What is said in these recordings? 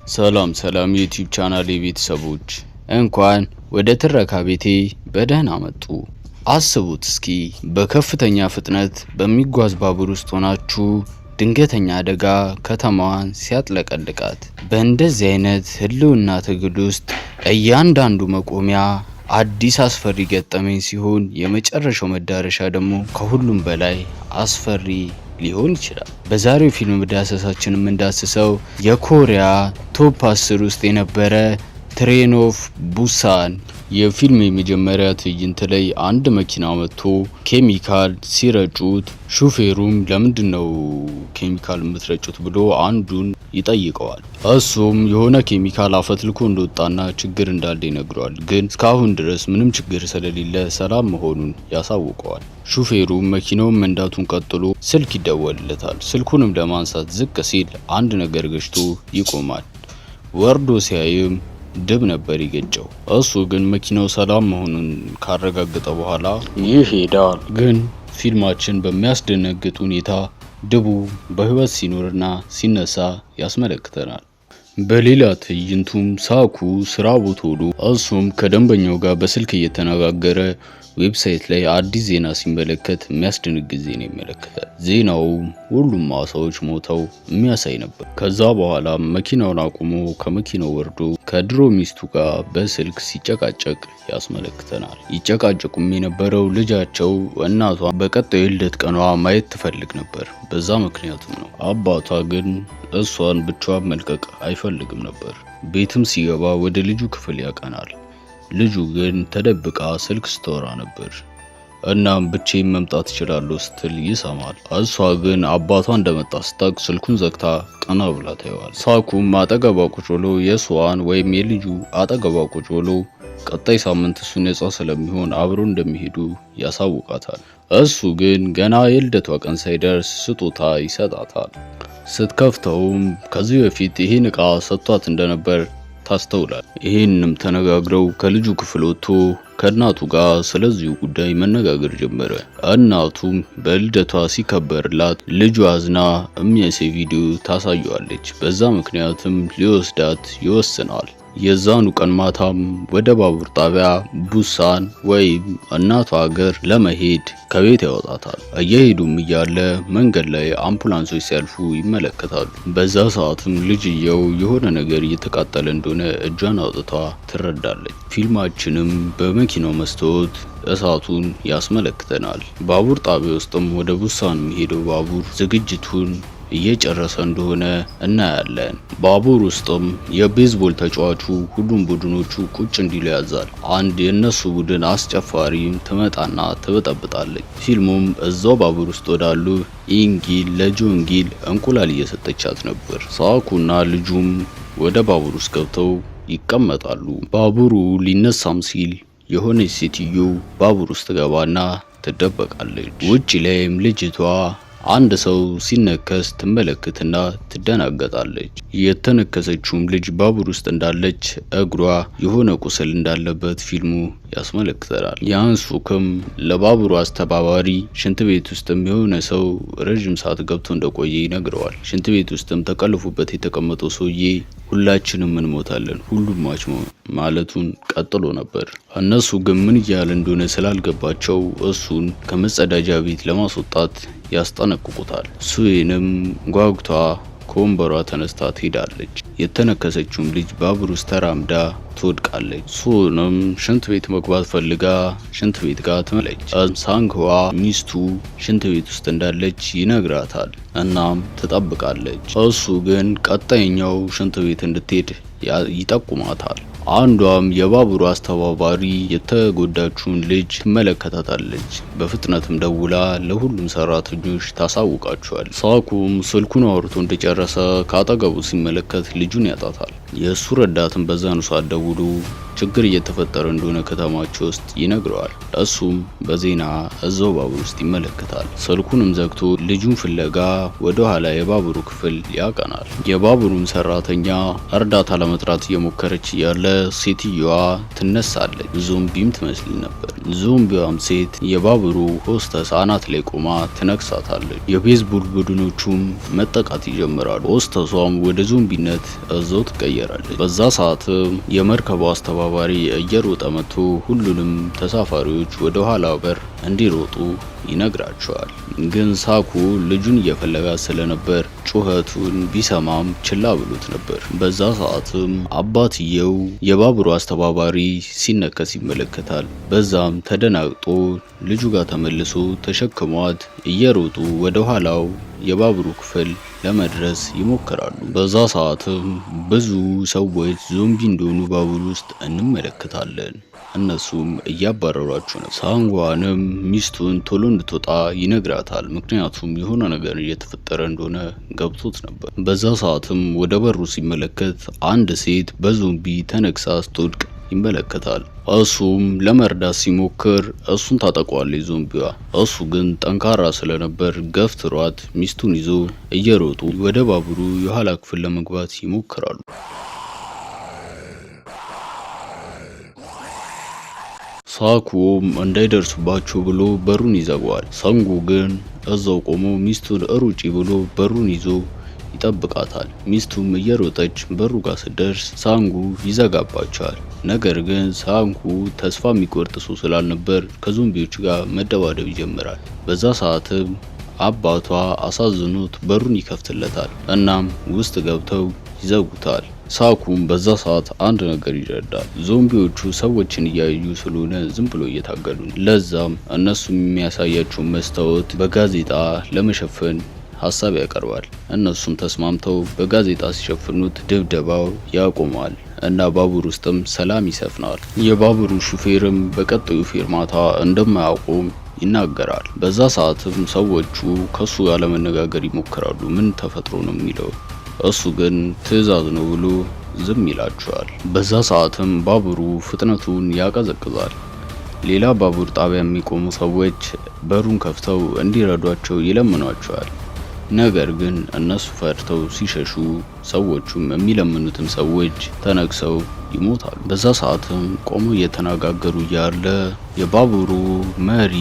ሰላም የዩቲዩብ ቻናል ቤተሰቦች እንኳን ወደ ትረካ ቤቴ በደህና መጡ። አስቡት እስኪ በከፍተኛ ፍጥነት በሚጓዝ ባቡር ውስጥ ሆናችሁ ድንገተኛ አደጋ ከተማዋን ሲያጥለቀልቃት። በእንደዚህ አይነት ህልውና ትግል ውስጥ እያንዳንዱ መቆሚያ አዲስ አስፈሪ ገጠመኝ ሲሆን የመጨረሻው መዳረሻ ደግሞ ከሁሉም በላይ አስፈሪ ሊሆን ይችላል። በዛሬው ፊልም ዳሰሳችን የምንዳስሰው የኮሪያ ቶፕ 10 ውስጥ የነበረ ትሬን ኦፍ ቡሳን የፊልም የመጀመሪያ ትዕይንት ላይ አንድ መኪና መጥቶ ኬሚካል ሲረጩት ሹፌሩም ለምንድነው ኬሚካል የምትረጩት ብሎ አንዱን ይጠይቀዋል። እሱም የሆነ ኬሚካል አፈትልኮ እንደወጣና ችግር እንዳለ ይነግረዋል። ግን እስካሁን ድረስ ምንም ችግር ስለሌለ ሰላም መሆኑን ያሳውቀዋል። ሹፌሩም መኪናውን መንዳቱን ቀጥሎ ስልክ ይደወልለታል። ስልኩንም ለማንሳት ዝቅ ሲል አንድ ነገር ገጭቶ ይቆማል። ወርዶ ሲያይም ድብ ነበር ይገጨው። እሱ ግን መኪናው ሰላም መሆኑን ካረጋገጠ በኋላ ይሄዳል። ግን ፊልማችን በሚያስደነግጥ ሁኔታ ድቡ በህይወት ሲኖርና ሲነሳ ያስመለክተናል። በሌላ ትዕይንቱም ሳኩ ስራ ቦታ ሆኖ እሱም ከደንበኛው ጋር በስልክ እየተነጋገረ ዌብሳይት ላይ አዲስ ዜና ሲመለከት የሚያስደነግጥ ዜና ይመለከታል። ዜናው ሁሉም አሳዎች ሞተው የሚያሳይ ነበር። ከዛ በኋላ መኪናውን አቁሞ ከመኪናው ወርዶ ከድሮ ሚስቱ ጋር በስልክ ሲጨቃጨቅ ያስመለክተናል። ይጨቃጨቁም የነበረው ልጃቸው እናቷ በቀጣዩ የልደት ቀኗ ማየት ትፈልግ ነበር። በዛ ምክንያቱም ነው። አባቷ ግን እሷን ብቻዋን መልቀቅ አይፈልግም ነበር። ቤትም ሲገባ ወደ ልጁ ክፍል ያቀናል። ልጁ ግን ተደብቃ ስልክ ስታወራ ነበር። እናም ብቻዬን መምጣት እችላለሁ ስትል ይሰማል። እሷ ግን አባቷ እንደመጣ ስታውቅ ስልኩን ዘግታ ቀና ብላ ታየዋል። ሳኩም አጠገቧ ቁጭ ብሎ የሷን ወይም የልጁ አጠገቧ ቁጭ ብሎ ቀጣይ ሳምንት እሱ ነጻ ስለሚሆን አብሮ እንደሚሄዱ ያሳውቃታል። እሱ ግን ገና የልደቷ ቀን ሳይደርስ ስጦታ ይሰጣታል። ስትከፍተውም ከዚህ በፊት ይሄን እቃ ሰጥቷት እንደነበር ታስተውላል። ይሄንንም ተነጋግረው ከልጁ ክፍል ወጥቶ ከእናቱ ጋር ስለዚሁ ጉዳይ መነጋገር ጀመረ። እናቱም በልደቷ ሲከበርላት ልጁ አዝና የሚያሳይ ቪዲዮ ታሳየዋለች። በዛ ምክንያትም ሊወስዳት ይወስናል። የዛኑ ቀን ማታም ወደ ባቡር ጣቢያ ቡሳን ወይም እናቷ ሀገር ለመሄድ ከቤት ያወጣታል። እየሄዱም እያለ መንገድ ላይ አምቡላንሶች ሲያልፉ ይመለከታሉ። በዛ ሰዓትም ልጅየው የሆነ ነገር እየተቃጠለ እንደሆነ እጇን አውጥታ ትረዳለች። ፊልማችንም በመኪናው መስታወት እሳቱን ያስመለክተናል። ባቡር ጣቢያ ውስጥም ወደ ቡሳን የሚሄደው ባቡር ዝግጅቱን እየጨረሰ እንደሆነ እናያለን። ባቡር ውስጥም የቤዝቦል ተጫዋቹ ሁሉም ቡድኖቹ ቁጭ እንዲሉ ያዛል። አንድ የነሱ ቡድን አስጨፋሪም ትመጣና ትበጠብጣለች። ፊልሙም እዛው ባቡር ውስጥ ወዳሉ ኢንጊል ለጆንጊል እንቁላል እየሰጠቻት ነበር። ሳኩና ልጁም ወደ ባቡር ውስጥ ገብተው ይቀመጣሉ። ባቡሩ ሊነሳም ሲል የሆነች ሴትዮ ባቡር ውስጥ ገባና ትደበቃለች። ውጪ ላይም ልጅቷ አንድ ሰው ሲነከስ ትመለከትና ትደናገጣለች። የተነከሰችውም ልጅ ባቡር ውስጥ እንዳለች እግሯ የሆነ ቁስል እንዳለበት ፊልሙ ያስመለክተናል። ያንሱክም ለባቡሩ አስተባባሪ ሽንት ቤት ውስጥም የሆነ ሰው ረጅም ሰዓት ገብቶ እንደቆየ ይነግረዋል። ሽንት ቤት ውስጥም ተቀልፎበት የተቀመጠው ሰውዬ ሁላችንም እንሞታለን፣ ሁሉም ሟች ማለቱን ቀጥሎ ነበር። እነሱ ግን ምን እያለ እንደሆነ ስላልገባቸው እሱን ከመጸዳጃ ቤት ለማስወጣት ያስጠነቅቁታል። ሱዬንም ጓጉታ ከወንበሯ ተነስታ ትሄዳለች። የተነከሰችውም ልጅ ባቡር ውስጥ ተራምዳ ትወድቃለች። ሱንም ሽንት ቤት መግባት ፈልጋ ሽንት ቤት ጋር ትመለች። ሳንግዋ ሚስቱ ሽንት ቤት ውስጥ እንዳለች ይነግራታል። እናም ትጠብቃለች። እሱ ግን ቀጣይኛው ሽንት ቤት እንድትሄድ ይጠቁማታል። አንዷም የባቡሩ አስተባባሪ የተጎዳችውን ልጅ ትመለከታታለች። በፍጥነትም ደውላ ለሁሉም ሰራተኞች ታሳውቃቸዋል። ሳኩም ስልኩን አውርቶ እንደጨረሰ ካጠገቡ ሲመለከት ልጁን ያጣታል። የእሱ ረዳትም በዛኑ ሰዓት ደውሎ ችግር እየተፈጠረ እንደሆነ ከተማቸው ውስጥ ይነግረዋል። እሱም በዜና እዛው ባቡር ውስጥ ይመለከታል። ስልኩንም ዘግቶ ልጁን ፍለጋ ወደ ኋላ የባቡሩ ክፍል ያቀናል። የባቡሩም ሰራተኛ እርዳታ ለመጥራት እየሞከረች እያለ ሴትዮዋ ትነሳለች። ዞምቢም ትመስል ነበር። ዞምቢዋም ሴት የባቡሩ ሆስተስ አናት ላይ ቆማ ትነክሳታለች። የቤዝቦል ቡድኖቹም መጠቃት ይጀምራሉ። ሆስተሷም ወደ ዞምቢነት እዛው ትቀየራለች። በዛ ሰዓትም የመርከቡ አስተባባሪ እየሮጠ መጥቶ ሁሉንም ተሳፋሪዎች ወደ ኋላ በር እንዲሮጡ ይነግራቸዋል። ግን ሳኩ ልጁን እየፈለጋ ስለነበር ጩኸቱን ቢሰማም ችላ ብሎት ነበር። በዛ ሰዓትም አባትየው የባቡሩ አስተባባሪ ሲነከስ ይመለከታል። በዛም ተደናግጦ ልጁ ጋር ተመልሶ ተሸክሟት እየሮጡ ወደ ኋላው የባቡሩ ክፍል ለመድረስ ይሞክራሉ። በዛ ሰዓትም ብዙ ሰዎች ዞምቢ እንደሆኑ ባቡር ውስጥ እንመለከታለን። እነሱም እያባረሯቸው ነው። ሳንጓንም ሚስቱን ቶሎ እንድትወጣ ይነግራታል። ምክንያቱም የሆነ ነገር እየተፈጠረ እንደሆነ ገብቶት ነበር። በዛ ሰዓትም ወደ በሩ ሲመለከት አንድ ሴት በዞምቢ ተነክሳ ስትወድቅ ይመለከታል። እሱም ለመርዳት ሲሞክር እሱን ታጠቋለች ዞምቢዋ። እሱ ግን ጠንካራ ስለነበር ገፍትሯት ሚስቱን ይዞ እየሮጡ ወደ ባቡሩ የኋላ ክፍል ለመግባት ይሞክራሉ። ሳኩም እንዳይደርሱባቸው ብሎ በሩን ይዘጋዋል። ሰንጉ ግን እዛው ቆሞ ሚስቱን እሩጪ ብሎ በሩን ይዞ ይጠብቃታል። ሚስቱም እየሮጠች በሩ ጋር ስትደርስ ሳንጉ ይዘጋባቸዋል። ነገር ግን ሳንጉ ተስፋ የሚቆርጥ ሰው ስላልነበር ከዞምቢዎች ጋር መደባደብ ይጀምራል። በዛ ሰዓትም አባቷ አሳዝኖት በሩን ይከፍትለታል። እናም ውስጥ ገብተው ይዘጉታል። ሳኩም በዛ ሰዓት አንድ ነገር ይረዳል። ዞምቢዎቹ ሰዎችን እያዩ ስለሆነ ዝም ብሎ እየታገሉ ነው። ለዛም እነሱም የሚያሳያቸው መስታወት በጋዜጣ ለመሸፈን ሀሳብ ያቀርባል። እነሱም ተስማምተው በጋዜጣ ሲሸፍኑት ድብደባው ያቆማል እና ባቡር ውስጥም ሰላም ይሰፍናል። የባቡሩ ሹፌርም በቀጣዩ ፌርማታ እንደማያቆም ይናገራል። በዛ ሰዓትም ሰዎቹ ከሱ ጋር ለመነጋገር ይሞክራሉ። ምን ተፈጥሮ ነው የሚለው እሱ ግን ትዕዛዝ ነው ብሎ ዝም ይላቸዋል። በዛ ሰዓትም ባቡሩ ፍጥነቱን ያቀዘቅዛል። ሌላ ባቡር ጣቢያ የሚቆሙ ሰዎች በሩን ከፍተው እንዲረዷቸው ይለምኗቸዋል። ነገር ግን እነሱ ፈርተው ሲሸሹ ሰዎቹም የሚለምኑትም ሰዎች ተነክሰው ይሞታሉ። በዛ ሰዓትም ቆመው እየተነጋገሩ ያለ የባቡሩ መሪ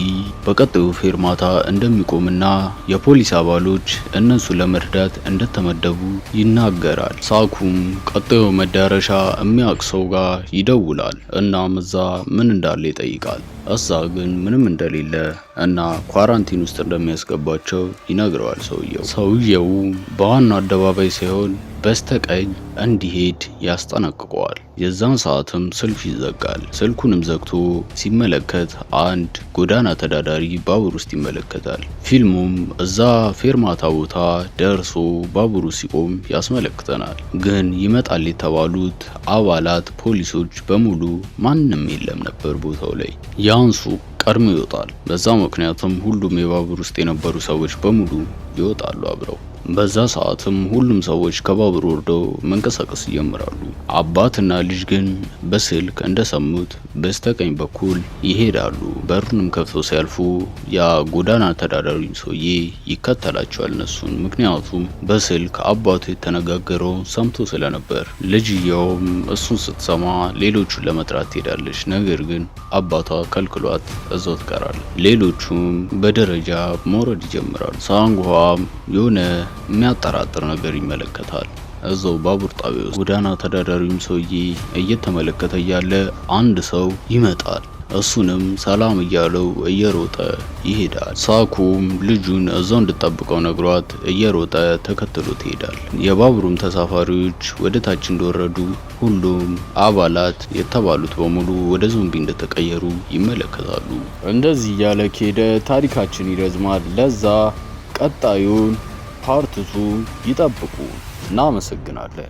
በቀጣዩ ፌርማታ እንደሚቆምና የፖሊስ አባሎች እነሱ ለመርዳት እንደተመደቡ ይናገራል። ሳኩም ቀጣዩ መዳረሻ የሚያውቅ ሰው ጋር ይደውላል። እናም እዛ ምን እንዳለ ይጠይቃል። እዛ ግን ምንም እንደሌለ እና ኳራንቲን ውስጥ እንደሚያስገባቸው ይነግረዋል። ሰውየው በዋናው አደባባይ ሳይሆን በስተቀኝ እንዲሄድ ያስጠነቅቀዋል። የዛን ሰዓትም ስልኩ ይዘጋል። ስልኩንም ዘግቶ ሲመለከት አንድ ጎዳና ተዳዳሪ ባቡር ውስጥ ይመለከታል። ፊልሙም እዛ ፌርማታ ቦታ ደርሶ ባቡሩ ሲቆም ያስመለክተናል። ግን ይመጣል የተባሉት አባላት ፖሊሶች በሙሉ ማንም የለም ነበር ቦታው ላይ። ያንሱ ቀድሞ ይወጣል። በዛ ምክንያቱም ሁሉም የባቡር ውስጥ የነበሩ ሰዎች በሙሉ ይወጣሉ አብረው። በዛ ሰዓትም ሁሉም ሰዎች ከባቡር ወርደው መንቀሳቀስ ይጀምራሉ። አባትና ልጅ ግን በስልክ እንደሰሙት በስተቀኝ በኩል ይሄዳሉ። በሩንም ከፍተው ሲያልፉ ያ ጎዳና ተዳዳሪ ሰውዬ ይከተላቸዋል እነሱን። ምክንያቱም በስልክ አባቱ የተነጋገረው ሰምቶ ስለነበር። ልጅየውም እሱን ስትሰማ ሌሎቹን ለመጥራት ትሄዳለች። ነገር ግን አባቷ ከልክሏት እዛው ትቀራለች። ሌሎቹም በደረጃ መውረድ ይጀምራሉ። ሳንጓም የሆነ የሚያጠራጥር ነገር ይመለከታል። እዛው ባቡር ጣቢያ ውስጥ ጎዳና ተዳዳሪውም ሰውዬ እየተመለከተ ያለ አንድ ሰው ይመጣል። እሱንም ሰላም እያለው እየሮጠ ይሄዳል። ሳኩም ልጁን እዛው እንድጠብቀው ነግሯት እየሮጠ ተከትሎት ይሄዳል። የባቡሩም ተሳፋሪዎች ወደ ታች እንደወረዱ ሁሉም አባላት የተባሉት በሙሉ ወደ ዞምቢ እንደተቀየሩ ይመለከታሉ። እንደዚህ እያለ ከሄደ ታሪካችን ይረዝማል። ለዛ ቀጣዩን ፓርት 2 ይጠብቁ። እናመሰግናለን።